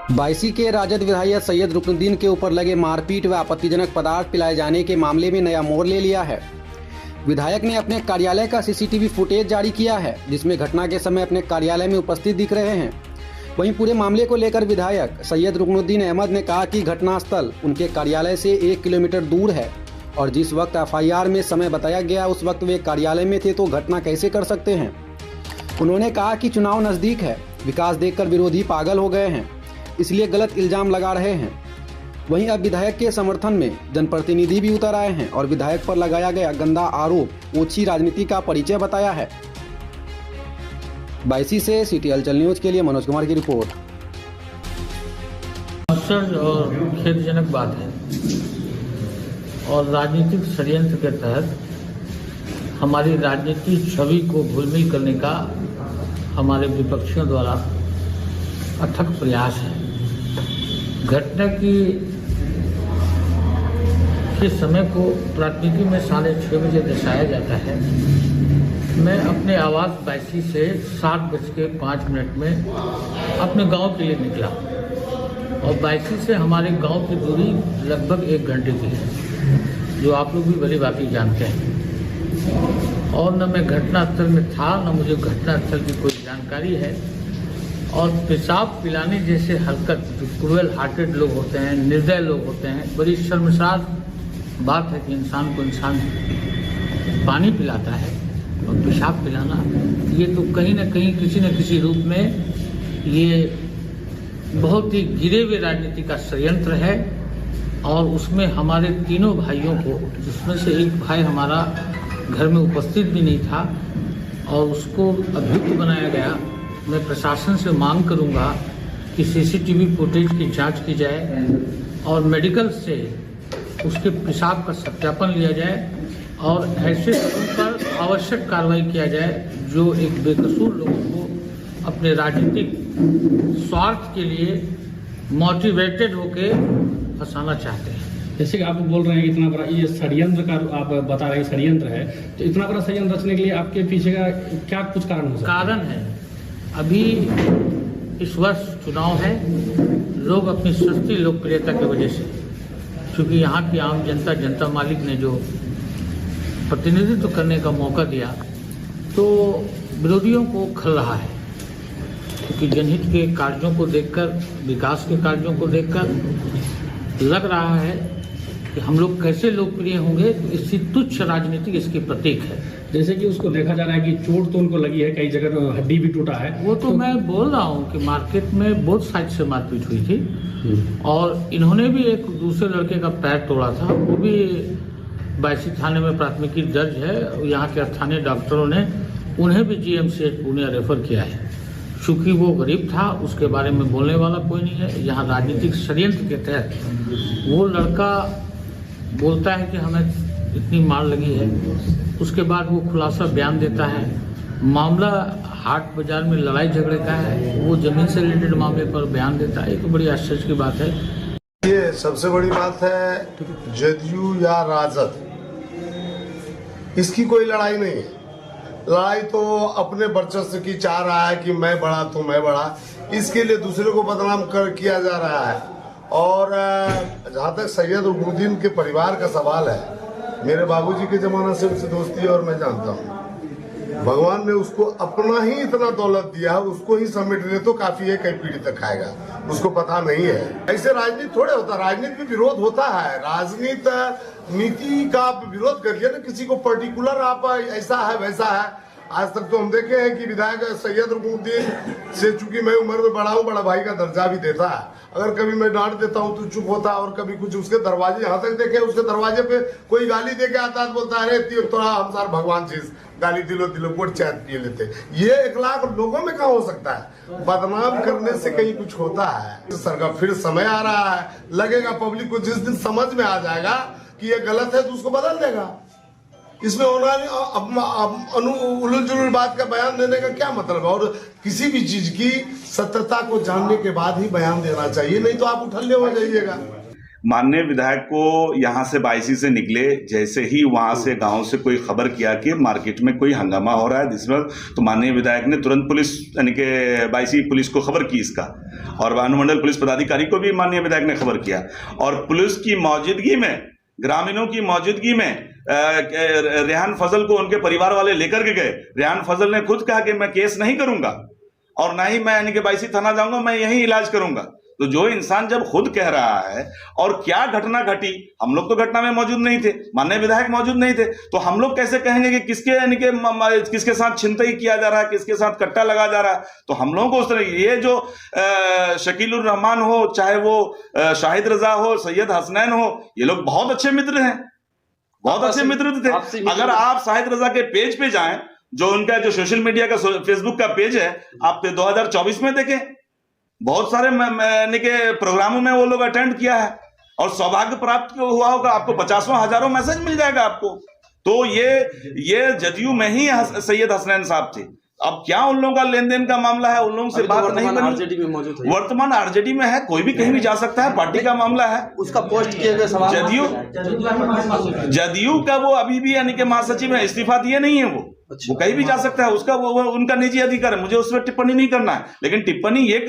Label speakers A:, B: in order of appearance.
A: बायसी के राजद विधायक सैयद रुकनुद्दीन के ऊपर लगे मारपीट व आपत्तिजनक पदार्थ पिलाए जाने के मामले में नया मोड़ ले लिया है। विधायक ने अपने कार्यालय का सीसीटीवी फुटेज जारी किया है, जिसमें घटना के समय अपने कार्यालय में उपस्थित दिख रहे हैं। वहीं पूरे मामले को लेकर विधायक सैयद रुकनुद्दीन अहमद ने कहा कि घटनास्थल उनके कार्यालय से 1 किलोमीटर दूर है और जिस वक्त एफआईआर में समय बताया गया उस वक्त वे कार्यालय में थे, तो घटना कैसे कर सकते हैं। उन्होंने कहा कि चुनाव नज़दीक है, विकास देखकर विरोधी पागल हो गए हैं, इसलिए गलत इल्जाम लगा रहे हैं। वहीं अब विधायक के समर्थन में जनप्रतिनिधि भी उतर आए हैं और विधायक पर लगाया गया गंदा आरोप ओछी राजनीति का परिचय बताया है। बायसी से सिटी हलचल न्यूज के लिए मनोज कुमार की रिपोर्ट।
B: आश्चर्य और खेदजनक बात है और राजनीतिक षड्यंत्र के तहत हमारी राजनीतिक छवि को घुलमिल करने का हमारे विपक्षियों द्वारा अथक प्रयास है। घटना के समय को प्राथमिकी में 6:30 बजे दर्शाया जाता है। मैं अपने आवास बायसी से 7:05 में अपने गांव के लिए निकला और बायसी से हमारे गांव की दूरी लगभग 1 घंटे की है, जो आप लोग भी भली भांति जानते हैं। और न मैं घटनास्थल में था, न मुझे घटनास्थल की कोई जानकारी है। और पेशाब पिलाने जैसे हरकत जो क्रूएल हार्टेड लोग होते हैं, निर्दय लोग होते हैं, बड़ी शर्मसार बात है कि इंसान को इंसान पानी पिलाता है और पेशाब पिलाना, ये तो कहीं ना कहीं किसी न किसी रूप में ये बहुत ही गिरे हुए राजनीति का षड्यंत्र है। और उसमें हमारे तीनों भाइयों को, जिसमें से एक भाई हमारा घर में उपस्थित भी नहीं था और उसको अभियुक्त बनाया गया। मैं प्रशासन से मांग करूंगा कि सीसीटीवी फुटेज की जांच की जाए और मेडिकल से उसके पेशाब का सत्यापन लिया जाए और ऐसे लोगों पर आवश्यक कार्रवाई किया जाए जो एक बेकसूर लोगों को अपने राजनीतिक स्वार्थ के लिए मोटिवेटेड होकर फंसाना चाहते हैं।
C: जैसे कि आप बोल रहे हैं इतना बड़ा ये षड्यंत्र का आप बता रहे हैं षड्यंत्र है, तो इतना बड़ा षड्यंत्र रचने के लिए आपके पीछे का क्या कुछ कारण हो सकता है?
B: कारण है, अभी इस वर्ष चुनाव है, लोग अपनी सस्ती लोकप्रियता की वजह से, क्योंकि यहाँ की आम जनता मालिक ने जो प्रतिनिधित्व करने का मौका दिया, तो विरोधियों को खल रहा है। क्योंकि जनहित के कार्यों को देखकर, विकास के कार्यों को देखकर लग रहा है कि हम लोग कैसे लोकप्रिय होंगे, तो इसकी तुच्छ राजनीति इसकी प्रतीक है।
C: जैसे कि उसको देखा जा रहा है कि चोट तो उनको लगी है, कई जगह तो हड्डी भी टूटा है।
B: वो तो मैं बोल रहा हूँ कि मार्केट में बहुत साइड से मारपीट हुई थी और इन्होंने भी एक दूसरे लड़के का पैर तोड़ा था। वो भी बायसी थाने में प्राथमिकी दर्ज है। यहाँ के स्थानीय डॉक्टरों ने उन्हें भी जीएमसीएच पुणे रेफर किया है। चूँकि वो गरीब था, उसके बारे में बोलने वाला कोई नहीं है। यहाँ राजनीतिक षड्यंत्र के तहत वो लड़का बोलता है कि हमें इतनी मार लगी है, उसके बाद वो खुलासा बयान देता है। मामला हाट बाजार में लड़ाई झगड़े का है, वो जमीन से रिलेटेड मामले पर बयान देता है। ये तो बड़ी आश्चर्य की बात है।
D: ये सबसे बड़ी बात है, जदयू या राजद, इसकी कोई लड़ाई नहीं है। लड़ाई तो अपने वर्चस्व की चाह रहा है कि मैं बड़ा तो मैं बड़ा, इसके लिए दूसरे को बदनाम किया जा रहा है। और जहाँ तक सैयद रुकनुद्दीन के परिवार का सवाल है, मेरे बाबूजी के जमाना से उससे दोस्ती है और मैं जानता हूँ। भगवान ने उसको अपना ही इतना दौलत दिया, उसको ही समेट ले तो काफी है, कई पीढ़ी तक खाएगा, उसको पता नहीं है। ऐसे राजनीति थोड़े होता, राजनीति में विरोध होता है। राजनीति नीति का आप विरोध करिए ना, किसी को पर्टिकुलर आप ऐसा है वैसा है। आज तक तो हम देखे हैं कि विधायक सैयद रुकनुद्दीन से, चूंकि मैं उम्र में बड़ा हूँ, बड़ा भाई का दर्जा भी देता है। अगर कभी मैं डांट देता हूँ तो चुप होता है और कभी कुछ उसके दरवाजे, यहाँ तक देखे उसके दरवाजे पे कोई गाली दे के आता है, बोलता है अरे थोड़ा हम सार भगवान चीज गाली दिलो वोट चाय पिए लेते। ये 1 लाख लोगों में कहाँ हो सकता है? बदनाम करने से कहीं कुछ होता है। सरकार फिर समय आ रहा है, लगेगा पब्लिक को, जिस दिन समझ में आ जाएगा कि ये गलत है तो उसको बदल देगा। इसमें उलझ जुलझ बात का बयान देने का क्या मतलब है? और किसी भी चीज की सत्यता को जानने के बाद ही बयान देना चाहिए, नहीं तो आप उठल्ले हो जाइएगा।
E: माननीय विधायक को यहाँ से 22 से निकले, जैसे ही वहां से गांव से कोई खबर किया कि मार्केट में कोई हंगामा हो रहा है जिसमें, तो माननीय विधायक ने तुरंत पुलिस यानी कि 22 पुलिस को खबर की इसका, और अनुमंडल पुलिस पदाधिकारी को भी माननीय विधायक ने खबर किया, और पुलिस की मौजूदगी में, ग्रामीणों की मौजूदगी में रेहान फजल को उनके परिवार वाले लेकर के गए। रेहान फजल ने खुद कहा कि मैं केस नहीं करूंगा और ना ही मैं यानी कि 22 थाना जाऊंगा, मैं यहीं इलाज करूंगा। तो जो इंसान जब खुद कह रहा है, और क्या घटना घटी, हम लोग तो घटना में मौजूद नहीं थे, माननीय विधायक मौजूद नहीं थे, तो हम लोग कैसे कहेंगे कि किसके यानी कि किसके साथ छिनतई किया जा रहा है, किसके साथ कट्टा लगा जा रहा है। तो हम लोगों को उस तरह, ये जो शकीलुर रहमान हो, चाहे वो शाहिद रजा हो, सैयद हसनैन हो, ये लोग बहुत अच्छे मित्र हैं, बहुत अच्छे मित्र थे। अगर आप शाहिद रजा के पेज पे जाएं, जो उनका जो सोशल मीडिया का फेसबुक का पेज है, आप 2024 में देखें, बहुत सारे के प्रोग्रामों में वो लोग अटेंड किया है, और सौभाग्य प्राप्त हुआ होगा, आपको 50 हजारों मैसेज मिल जाएगा आपको। तो ये जदयू में ही सैयद हसनैन साहब थे। अब क्या उन लोगों का लेन देन का मामला है, उन लोगों से बात नहीं बनी।
F: आरजेडी में मौजूद है,
E: वर्तमान आरजेडी में है, कोई भी कहीं भी जा सकता है, पार्टी का मामला है।
F: उसका पोस्ट किए गए सवाल,
E: जदयू का वो अभी भी यानी कि महासचिव है, इस्तीफा दिए नहीं है वो कहीं भी जा सकता है, उसका वो उनका निजी अधिकार है, मुझे उस पर टिप्पणी नहीं करना है। लेकिन टिप्पणी ये